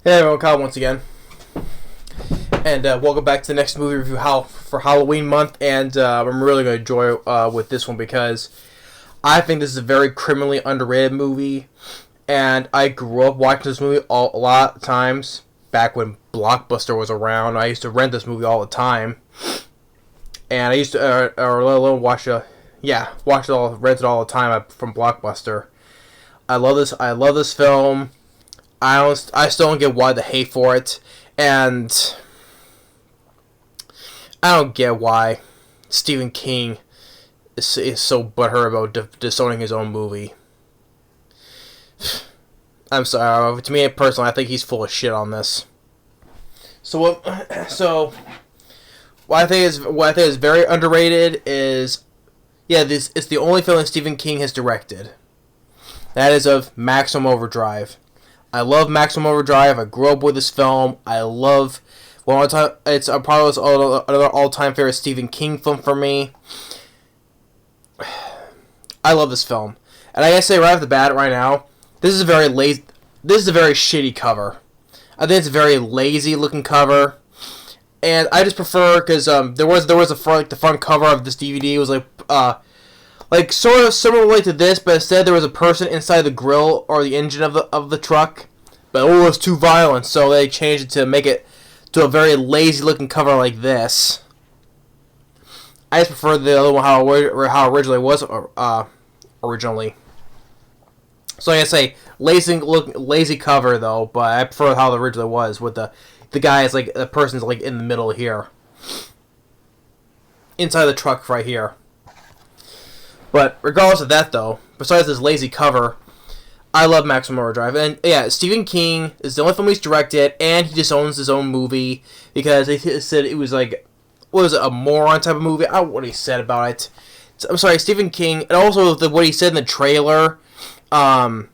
Hey everyone, Kyle once again, and welcome back to the next movie review for Halloween month. And I'm really going to enjoy with this one because I think this is a very criminally underrated movie, and I grew up watching this movie a lot of times back when Blockbuster was around. I used to rent this movie all the time, and I used to rent it all the time from Blockbuster. I love this film. I still don't get why the hate for it, and I don't get why Stephen King is so butthurt about disowning his own movie. I'm sorry. To me personally, I think he's full of shit on this. What I think is very underrated is, this it's the only film that Stephen King has directed. That is of Maximum Overdrive. I love Maximum Overdrive. I grew up with this film. It's probably another all-time favorite Stephen King film for me. I love this film, and I gotta say right off the bat, right now, this is a very shitty cover. I think it's a very lazy-looking cover, and I just prefer because there was the front cover of this DVD was like sort of similar to this, but instead there was a person inside the grill or the engine of the truck. But it was too violent, so they changed it to make it to a very lazy looking cover like this. I just prefer the other one how originally was originally. So I say lazy cover though, but I prefer how it originally was with the guy is like the person's like in the middle here, inside the truck right here. But regardless of that, though, besides this lazy cover, I love Maximum Overdrive. And yeah, Stephen King is the only film he's directed, and he disowns his own movie because they said it was like, what was it, a moron type of movie? I don't know what he said about it. I'm sorry, Stephen King, and also what he said in the trailer, it was,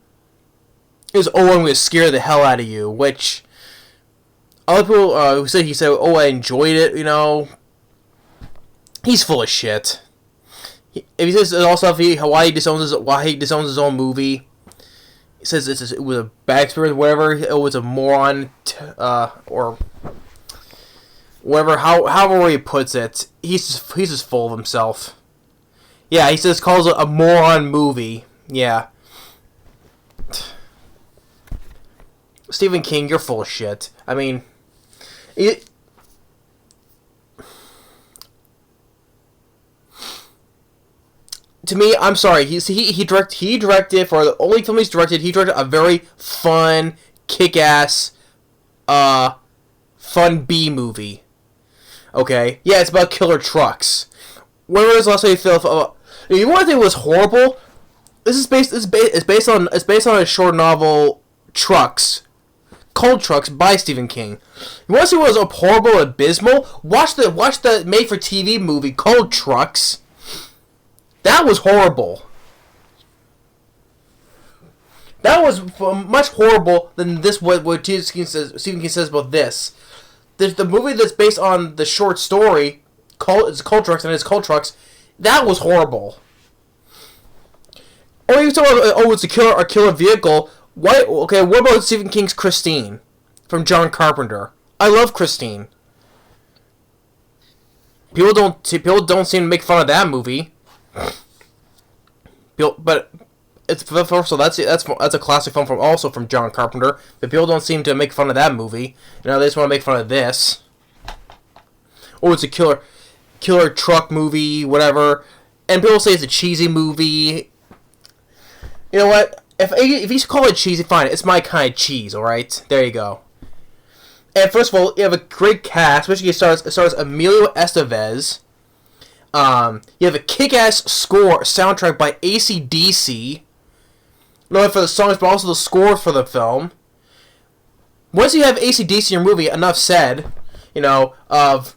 I'm going to scare the hell out of you, which other people who said, I enjoyed it, he's full of shit. If he says also why he disowns his own movie, he says it was a bad experience, whatever. It was a moron, or whatever. However he puts it, he's just full of himself. Yeah, he calls it a moron movie. Yeah, Stephen King, you're full of shit. I mean, to me, I'm sorry. He directed for the only film he's directed. He directed a very fun, kick-ass, fun B movie. Okay, yeah, it's about killer trucks. When was the last time you felt? You want to think it was horrible? It's based on a short novel, Trucks, Cold Trucks by Stephen King. You want to see what was horrible, abysmal? Watch the made-for-TV movie Cold Trucks. That was horrible. That was much horrible than this. What Stephen King says about this. There's the movie that's based on the short story. It's Cold Trucks, and it's Cold Trucks. That was horrible. Or you talk about it's a killer vehicle. Why? Okay, what about Stephen King's Christine from John Carpenter? I love Christine. People don't seem to make fun of that movie. But it's so that's a classic film from John Carpenter. But people don't seem to make fun of that movie. They just want to make fun of this. Oh, it's a killer truck movie, whatever. And people say it's a cheesy movie. You know what? If you call it cheesy, fine. It's my kind of cheese. All right, there you go. And first of all, you have a great cast, which it stars Emilio Estevez. You have a kick-ass soundtrack by AC/DC. Not only for the songs, but also the score for the film. Once you have AC/DC in your movie, enough said. Of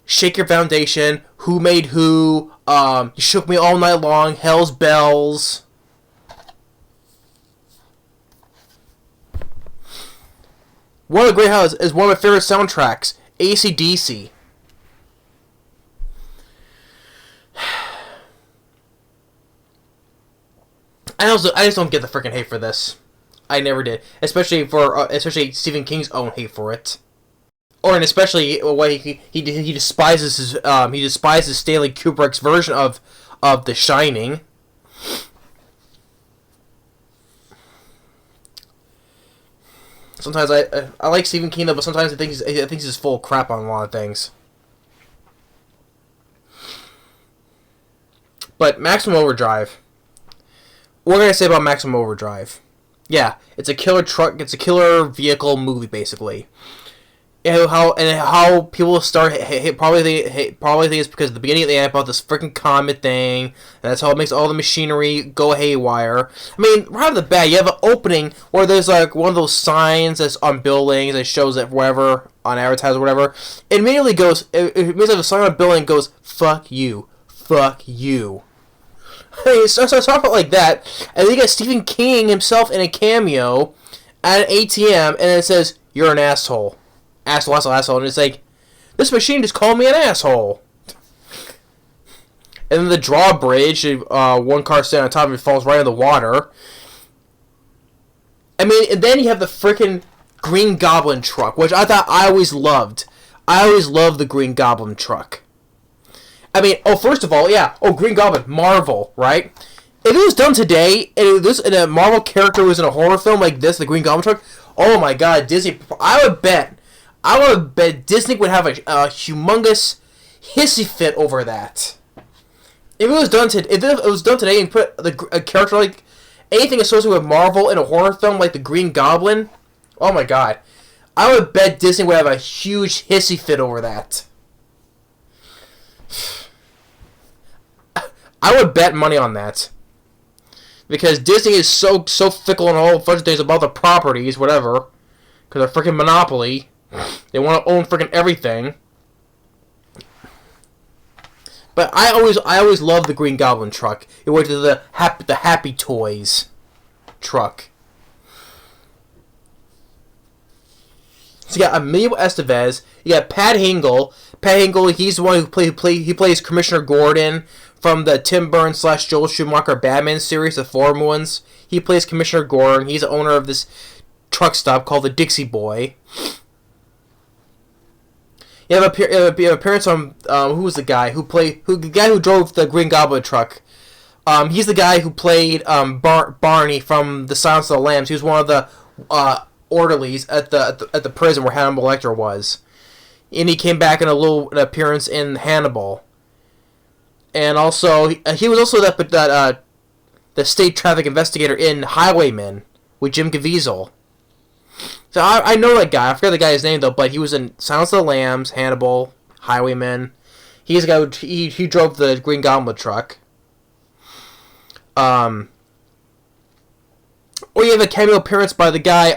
Shake Your Foundation, Who Made Who, You Shook Me All Night Long, Hell's Bells. One of the great highlights is one of my favorite soundtracks, AC/DC. I just don't get the freaking hate for this. I never did, especially especially Stephen King's own hate for it, or and especially what he despises he despises Stanley Kubrick's version of The Shining. Sometimes I like Stephen King though, but sometimes I think he's full of crap on a lot of things. But Maximum Overdrive. What can I say about Maximum Overdrive? Yeah, it's a killer truck. It's a killer vehicle movie, basically. And how people start probably think it's because at the beginning they had about this freaking comet thing, and that's how it makes all the machinery go haywire. I mean, right off the bat, you have an opening where there's like one of those signs that's on buildings that shows that whatever on advertising or whatever. It immediately goes. It means like a sign on a building goes, "Fuck you, fuck you." It starts talking like that, and then you got Stephen King himself in a cameo at an ATM, and it says, "You're an asshole. Asshole," and it's like, this machine just called me an asshole. And then the drawbridge, one car standing on top of it falls right in the water. I mean, and then you have the freaking Green Goblin truck, which I thought I always loved. I always loved the Green Goblin truck. I mean, first of all, yeah, Green Goblin, Marvel, right? If it was done today, and a Marvel character was in a horror film like this, the Green Goblin truck, oh my god, Disney, I would bet Disney would have a humongous hissy fit over that. If it was done today and put a character like anything associated with Marvel in a horror film like the Green Goblin, oh my god, I would bet Disney would have a huge hissy fit over that. I would bet money on that. Because Disney is so fickle and a whole bunch of things about the properties, whatever. Because they're freaking monopoly. They want to own freaking everything. But I always loved the Green Goblin truck. It went to the Happy Toys truck. So you got Emilio Estevez. You got Pat Hingle. Pat Hingle, he's the one who plays Commissioner Gordon from the Tim Burton / Joel Schumacher Batman series, the four ones. He plays Commissioner Gordon. He's the owner of this truck stop called the Dixie Boy. You have appearance on who was the guy who drove the Green Goblin truck. He's the guy who played Barney from The Silence of the Lambs. He was one of the orderlies at the prison where Hannibal Lecter was, and he came back in an appearance in Hannibal. And also, he was also the state traffic investigator in Highwaymen with Jim Caviezel. So I know that guy. I forget the guy's name though, but he was in Silence of the Lambs, Hannibal, Highwaymen. He's the guy he drove the Green Goblin truck. Or you have a cameo appearance by the guy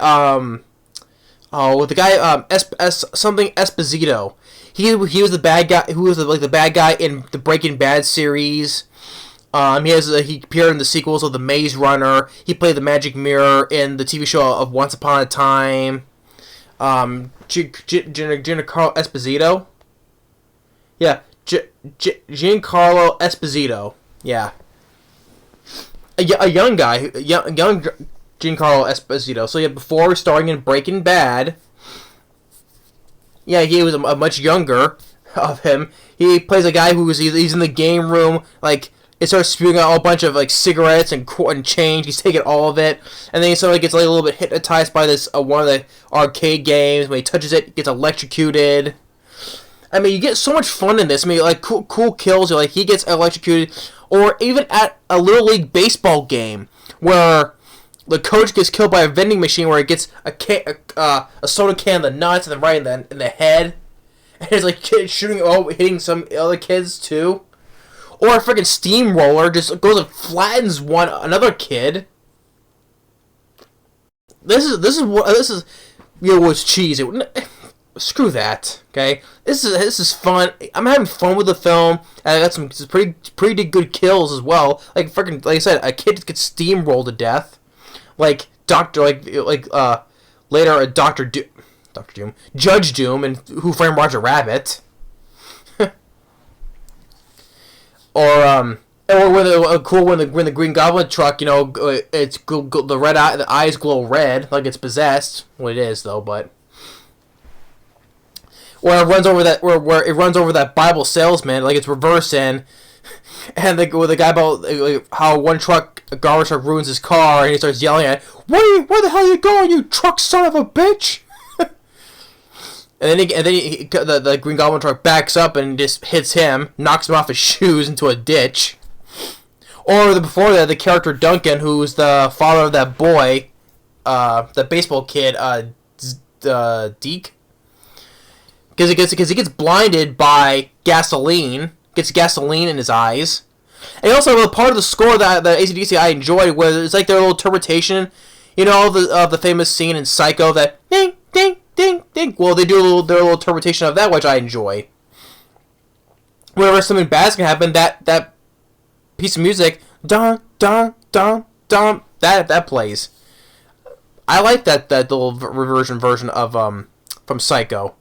something Esposito. He was the bad guy who was the bad guy in the Breaking Bad series. He appeared in the sequels of The Maze Runner. He played the Magic Mirror in the TV show of Once Upon a Time. Giancarlo Esposito. Yeah, Giancarlo Esposito. Yeah, a young guy, young Giancarlo Esposito. So yeah, before starring in Breaking Bad. Yeah, he was a much younger of him. He plays a guy he's in the game room, like, it starts spewing out a bunch of like cigarettes and change. He's taking all of it, and then he sort of gets like a little bit hypnotized by this one of the arcade games. When he touches it, he gets electrocuted. I mean, you get so much fun in this. I mean, like cool kills. Like he gets electrocuted, or even at a little league baseball game where the coach gets killed by a vending machine where he gets a soda can in the nuts and then right in the head, and it's like hitting some other kids too. Or a freaking steamroller just goes and flattens another kid. This is what's cheesy. Screw that. Okay, this is fun. I'm having fun with the film. I got some pretty good kills as well. Like I said, a kid gets steamrolled to death. Like later a Doctor Doom, Judge Doom, and Who Framed Roger Rabbit. Or Or when the Green Goblin truck, the eyes glow red like it's possessed. Well, it is though, but where it runs over that Bible salesman like it's reversing, and the guy about how one garbage truck ruins his car, and he starts yelling at, where the hell are you going, you truck son of a bitch? And then the Green Goblin truck backs up and just hits him, knocks him off his shoes into a ditch. Or before that, the character Duncan, who's the father of that boy, the baseball kid, Deke, because he gets blinded by gasoline, gets gasoline in his eyes. And also a part of the score that AC/DC I enjoyed was it's like their little interpretation, the famous scene in Psycho that ding ding ding ding. Well, they do their little interpretation of that, which I enjoy. Whenever something bad's gonna happen, that piece of music, dun dun dun dun, that plays. I like that little version of from Psycho,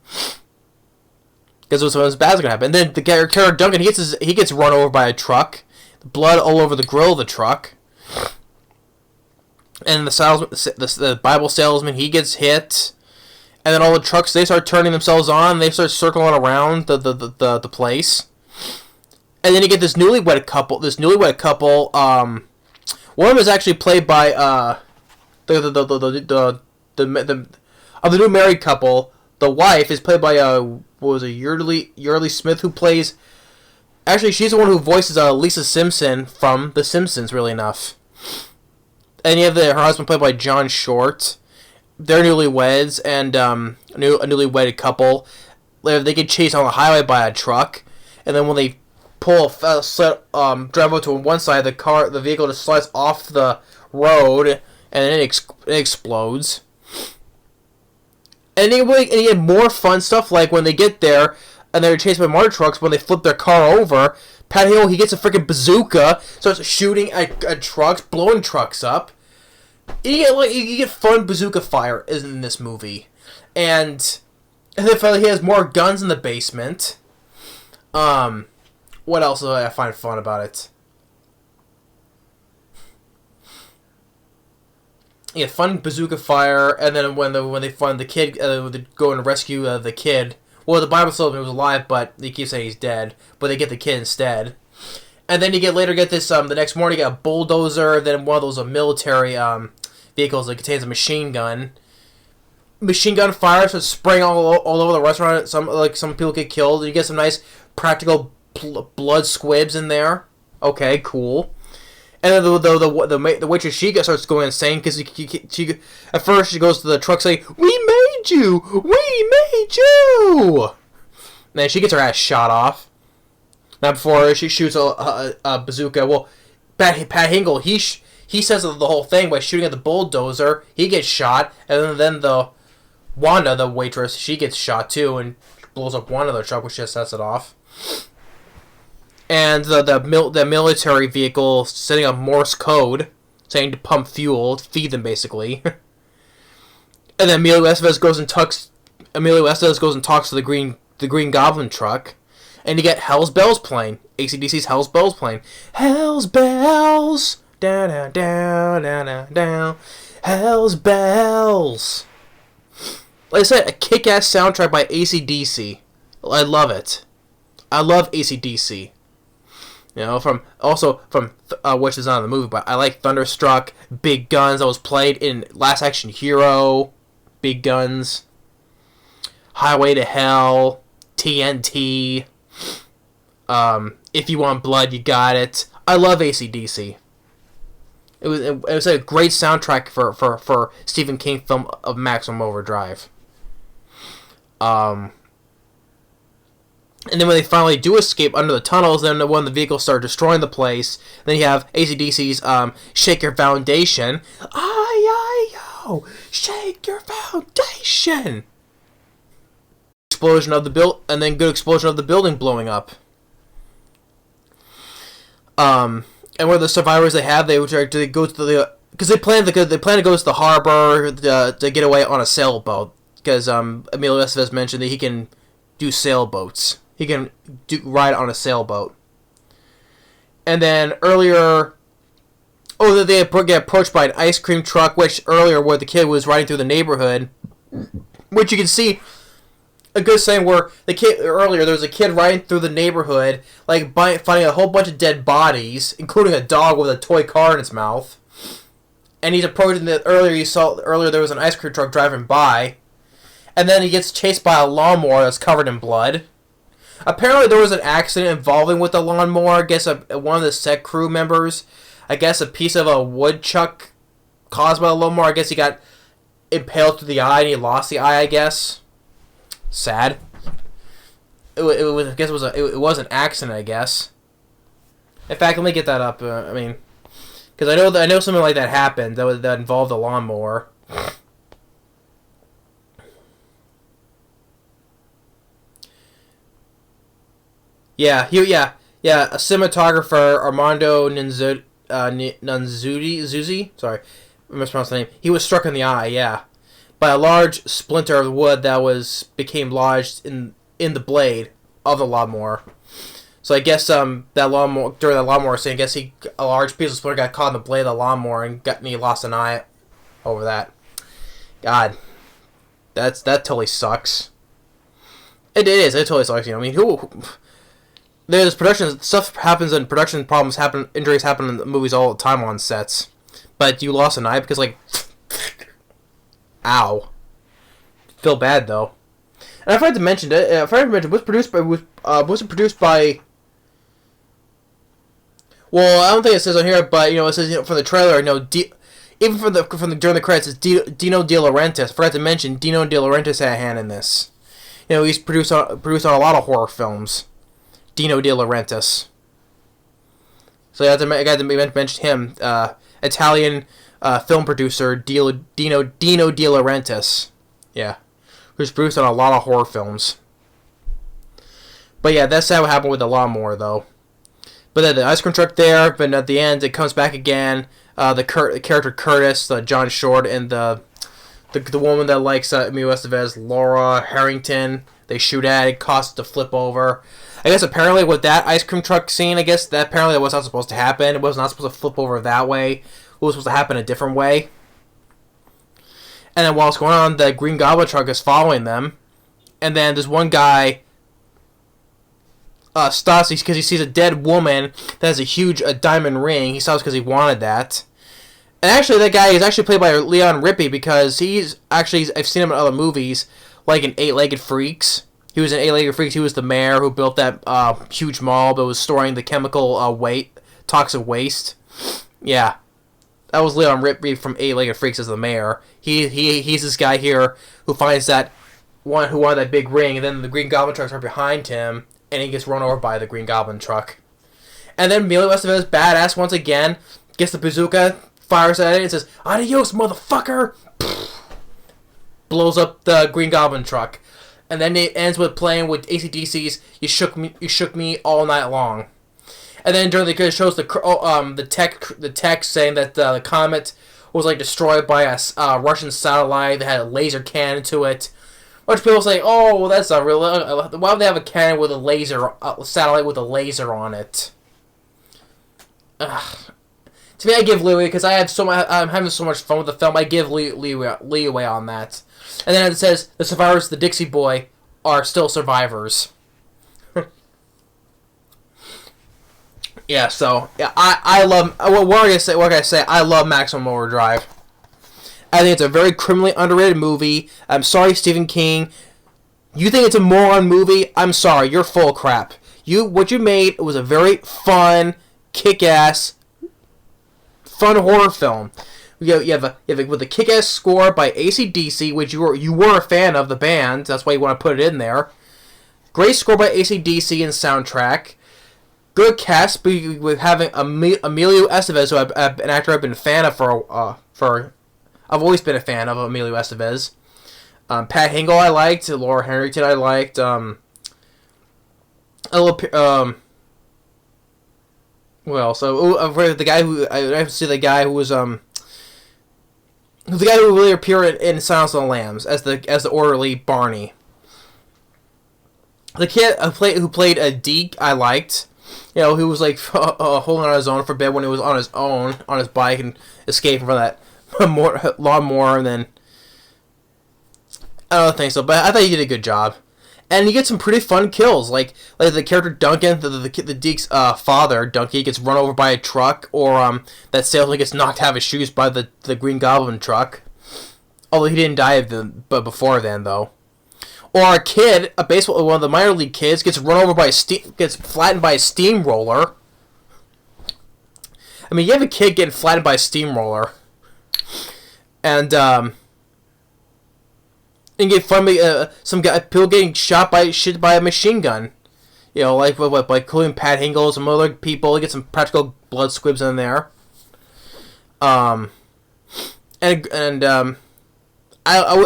because what's bad's gonna happen. And then the character Duncan, he gets run over by a truck, blood all over the grill of the truck, and the Bible salesman, he gets hit, and then all the trucks, they start turning themselves on, they start circling around the place. And then you get this newlywed couple. One of them is actually played by the new married couple. The wife is played by Yeardley Smith, who plays. Actually, she's the one who voices Lisa Simpson from The Simpsons. Really enough. And you have her husband played by John Short. They're newlyweds, and a newly-wedded couple. They get chased on the highway by a truck, and then when they drive over to one side, the vehicle just slides off the road, and then it explodes. And you get more fun stuff, like when they get there, and they're chased by more trucks. When they flip their car over, Pat Hingle, he gets a freaking bazooka, starts shooting at trucks, blowing trucks up. You get fun bazooka fire in this movie, and then finally he has more guns in the basement. What else do I find fun about it? Yeah, fun bazooka fire, and then when they find the kid, they go and rescue the kid. Well, the Bible salesman was alive, but they keep saying he's dead. But they get the kid instead. And then you get this. The next morning, you get a bulldozer. Then one of those military vehicles that contains a machine gun. Machine gun fire starts spraying all over the restaurant. Some people get killed. You get some nice practical blood squibs in there. Okay, cool. And then the waitress, she starts going insane because she at first she goes to the truck saying, "We made you! We made you!" And then she gets her ass shot off. Now before she shoots a bazooka, well, Pat Hingle, he says the whole thing by shooting at the bulldozer. He gets shot, and then the Wanda, the waitress, she gets shot too and blows up one of the truck, which just sets it off. And the military vehicle setting up Morse code, saying to pump fuel, to feed them basically. And then Emilio Estevez goes and talks to the Green Goblin truck, and you get Hell's Bells playing. AC/DC's Hell's Bells playing. Hell's Bells, down down down down down. Hell's Bells. Like I said, a kick-ass soundtrack by AC/DC. I love it. I love AC/DC. From which is not in the movie, but I like Thunderstruck, Big Guns, that was played in Last Action Hero, Big Guns, Highway to Hell, TNT, If You Want Blood, You Got It. I love AC/DC. It was a great soundtrack for Stephen King film of Maximum Overdrive. And then when they finally do escape under the tunnels, then when the vehicles start destroying the place, then you have AC/DC's Shake Your Foundation. I-I-yo! Shake your foundation! Explosion of the and then good explosion of the building blowing up. And where the survivors they go to because they plan to go to the harbor to get away on a sailboat, because Emilio Estevez mentioned that he can do sailboats. He can ride on a sailboat. And then earlier, they get approached by an ice cream truck, which earlier where the kid was riding through the neighborhood, which you can see a good saying where the kid earlier there was a kid riding through the neighborhood, like finding a whole bunch of dead bodies, including a dog with a toy car in its mouth. And he's approaching earlier there was an ice cream truck driving by, and then he gets chased by a lawnmower that's covered in blood. Apparently there was an accident involving with the lawnmower. I guess one of the set crew members, I guess a piece of a woodchuck caused by the lawnmower, I guess he got impaled through the eye and he lost the eye, I guess. Sad. I guess it was an accident, I guess. In fact, let me get that up. Because I know something like that happened that involved a lawnmower. Yeah. A cinematographer, Armando Nunzuzzi, sorry, I mispronounced the name. He was struck in the eye. Yeah. By a large splinter of wood that became lodged in the blade of the lawnmower. So I guess during that lawnmower scene, I guess a large piece of splinter got caught in the blade of the lawnmower and he lost an eye over that. God, that totally sucks. It totally sucks. There's production stuff happens and production problems happen, injuries happen in the movies all the time on sets, but you lost an eye because ow. Feel bad though. And I forgot to mention it. Was it produced by? Well, I don't think it says on here, but it says from the trailer. Even during the credits, it's Dino De Laurentiis. I forgot to mention Dino De Laurentiis had a hand in this. He's produced on a lot of horror films. Dino De Laurentiis. So I got to mention him. Italian film producer Dino De Laurentiis. Yeah. Who's produced on a lot of horror films. But yeah, that's what happened with the lawnmower, though. But then the ice cream truck there, but at the end it comes back again. The character Curtis, John Short, and the woman that likes Emilio Estevez, Laura Harrington. They shoot at it, causes it to flip over. I guess apparently with that ice cream truck scene, I guess that apparently that was not supposed to happen. It was not supposed to flip over that way. It was supposed to happen a different way. And then while it's going on, the Green Goblin truck is following them. And then there's one guy stops because he sees a dead woman that has a huge diamond ring. He stops because he wanted that. And actually, that guy is actually played by Leon Rippey because I've seen him in other movies, like in Eight-Legged Freaks. He was in Eight-Legged Freaks. He was the mayor who built that huge mall that was storing the chemical toxic waste. Yeah. That was Leon Rippey from Eight-Legged Freaks as the mayor. He's this guy here who finds that one who wanted that big ring, and then the Green Goblin truck's right behind him, and he gets run over by the Green Goblin truck. And then Emilio Estevez, badass once again, gets the bazooka, fires at it, and says, "Adios, motherfucker!" Blows up the Green Goblin truck. And then it ends with playing with AC/DC's "You Shook Me All Night Long." And then during it shows the text saying that the comet was destroyed by a Russian satellite that had a laser cannon to it. A bunch of people say, "Oh, well, that's not real. Why would they have a cannon with a satellite with a laser on it?" Ugh. To me, I give leeway because I'm having so much fun with the film. I give leeway on that. And then it says the survivors of the Dixie Boy are still survivors. Yeah, so yeah, I love. What can I say? I love Maximum Overdrive. I think it's a very criminally underrated movie. I'm sorry, Stephen King. You think it's a moron movie? I'm sorry, you're full of crap. What you made was a very fun, kick-ass, fun horror film. You have with a kick-ass score by AC/DC, which you were a fan of the band. That's why you want to put it in there. Great score by AC/DC and soundtrack. Good cast, with having Emilio Estevez, who an actor I've been a fan of I've always been a fan of Emilio Estevez. Pat Hingle I liked. Laura Harrington I liked. Well, so the guy who I have to see the guy who was the guy who really appeared in Silence of the Lambs as the orderly Barney. The kid who played a Deke I liked. You know, he was like holding on his own for a bit when he was on his own on his bike and escaping from that lawnmower, and then I don't think so, but I thought he did a good job. And you get some pretty fun kills, like the character Duncan, the Deke's father, Duncan, gets run over by a truck, or that salesman gets knocked out of his shoes by the Green Goblin truck. Although he didn't die but before then, though. Or a kid, one of the minor league kids, gets run over by gets flattened by a steamroller. I mean, you have a kid getting flattened by a steamroller, and get fun. People getting shot by a machine gun. You know, like including Pat Hingle, some other people. You get some practical blood squibs in there. I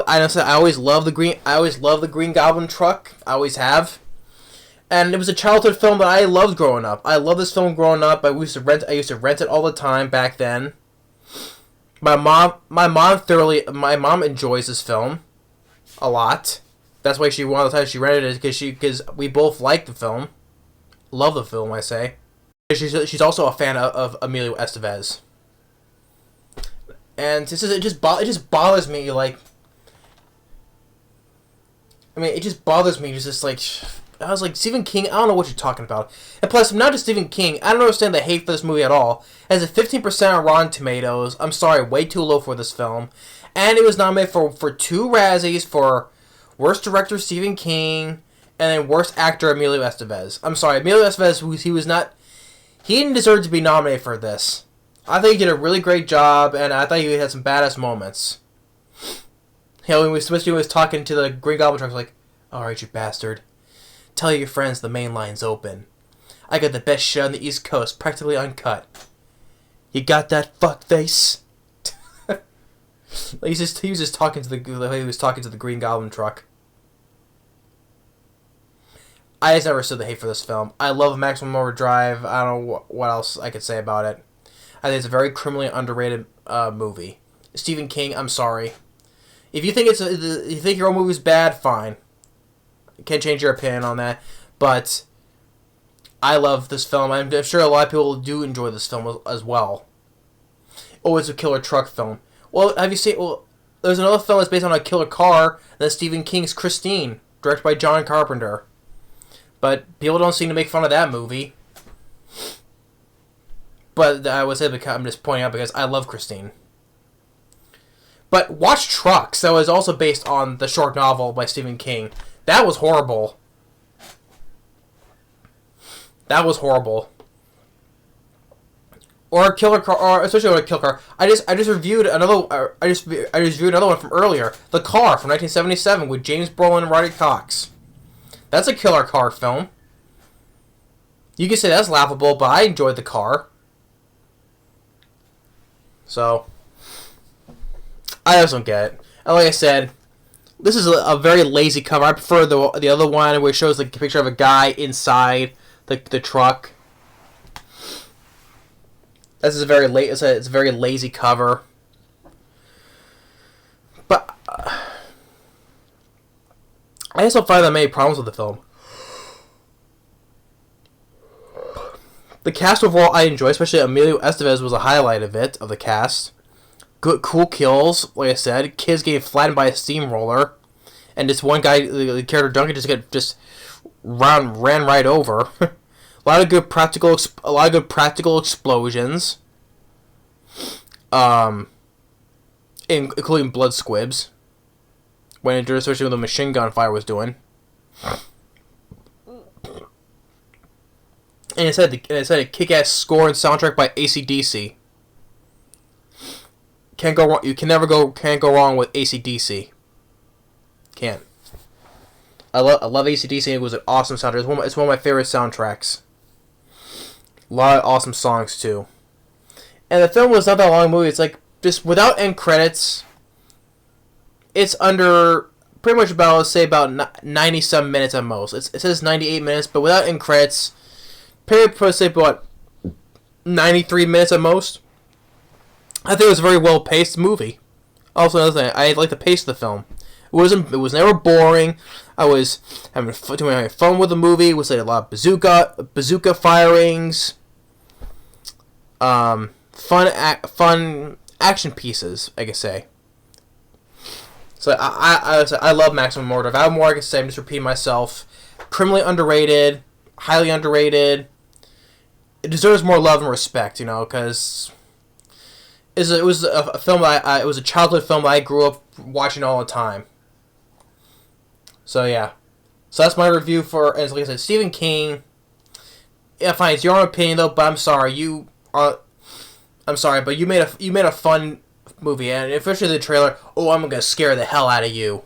honestly, I always love the Green Goblin truck. I always have. And it was a childhood film that I loved growing up. I loved this film growing up. I used to rent it all the time back then. My mom enjoys this film a lot. That's why one of the times she rented it, because we both like the film. Love the film, I say. She's also a fan of Emilio Estevez. And it just bothers me, like, I mean, it just bothers me, just like, I was like, Stephen King, I don't know what you're talking about. And plus, I'm not just Stephen King, I don't understand the hate for this movie at all. It has a 15% on Rotten Tomatoes, I'm sorry, way too low for this film. And it was nominated for 2 Razzies for Worst Director Stephen King, and then Worst Actor Emilio Estevez. I'm sorry, Emilio Estevez, he didn't deserve to be nominated for this. I think he did a really great job, and I thought he had some badass moments. You know, when he was talking to the Green Goblin truck, like, alright, you bastard. Tell your friends the main line's open. I got the best shit on the East Coast, practically uncut. You got that, fuckface? he was just talking to the Green Goblin truck. I just never stood the hate for this film. I love Maximum Overdrive. I don't know what else I could say about it. I think it's a very criminally underrated movie. Stephen King, I'm sorry. If you think your own movie's bad, fine. Can't change your opinion on that. But I love this film. I'm sure a lot of people do enjoy this film as well. Oh, it's a killer truck film. Well, have you seen? Well, there's another film that's based on a killer car. And that's Stephen King's Christine, directed by John Carpenter. But people don't seem to make fun of that movie. But I would say I'm just pointing out because I love Christine. But watch Trucks. That was also based on the short novel by Stephen King. That was horrible. That was horrible. Or a killer car, or especially with a killer car. I just reviewed another. I just reviewed another one from earlier. The Car from 1977 with James Brolin and Roddy Cox. That's a killer car film. You can say that's laughable, but I enjoyed The Car. So, I just don't get it. And like I said, this is a very lazy cover. I prefer the other one where it shows the picture of a guy inside the truck. This is a very it's a very lazy cover. But I just don't find that many problems with the film. The cast overall I enjoy, especially Emilio Estevez was a highlight of the cast. Good, cool kills, like I said. Kids getting flattened by a steamroller, and this one guy, the character Duncan, just ran right over. a lot of good practical explosions, including blood squibs, especially when the machine gun fire was doing. And it said a kick-ass score and soundtrack by AC/DC. Can't go wrong. You can't go wrong with AC/DC. Can't. I love AC/DC. It was an awesome soundtrack. It's one of my favorite soundtracks. A lot of awesome songs too. And the film was not that long a movie. It's like just without end credits. It's under pretty much about, let's say, about 90 some minutes at most. It says 98 minutes, but without end credits. Probably say about 93 minutes at most. I think it was a very well paced movie. Also, another thing, I like the pace of the film. It It was never boring. I was having fun with the movie. It was like a lot of bazooka firings, fun action pieces, I could say. So I love Maximum Overdrive. I have more I can say. I'm just repeating myself. Criminally underrated, highly underrated. It deserves more love and respect, because it was a film that it was a childhood film that I grew up watching all the time. So yeah, so that's my review for, as like I said, Stephen King. Yeah, fine, it's your own opinion though, but I'm sorry, but you made a fun movie, and especially the trailer. Oh, I'm gonna scare the hell out of you.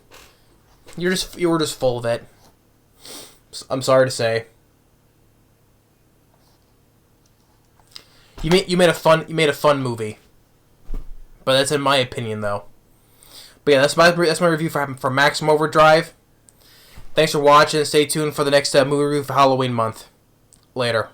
You were just full of it. I'm sorry to say. You made a fun movie, but that's in my opinion though. But yeah, that's my review for Maximum Overdrive. Thanks for watching. Stay tuned for the next movie review for Halloween month. Later.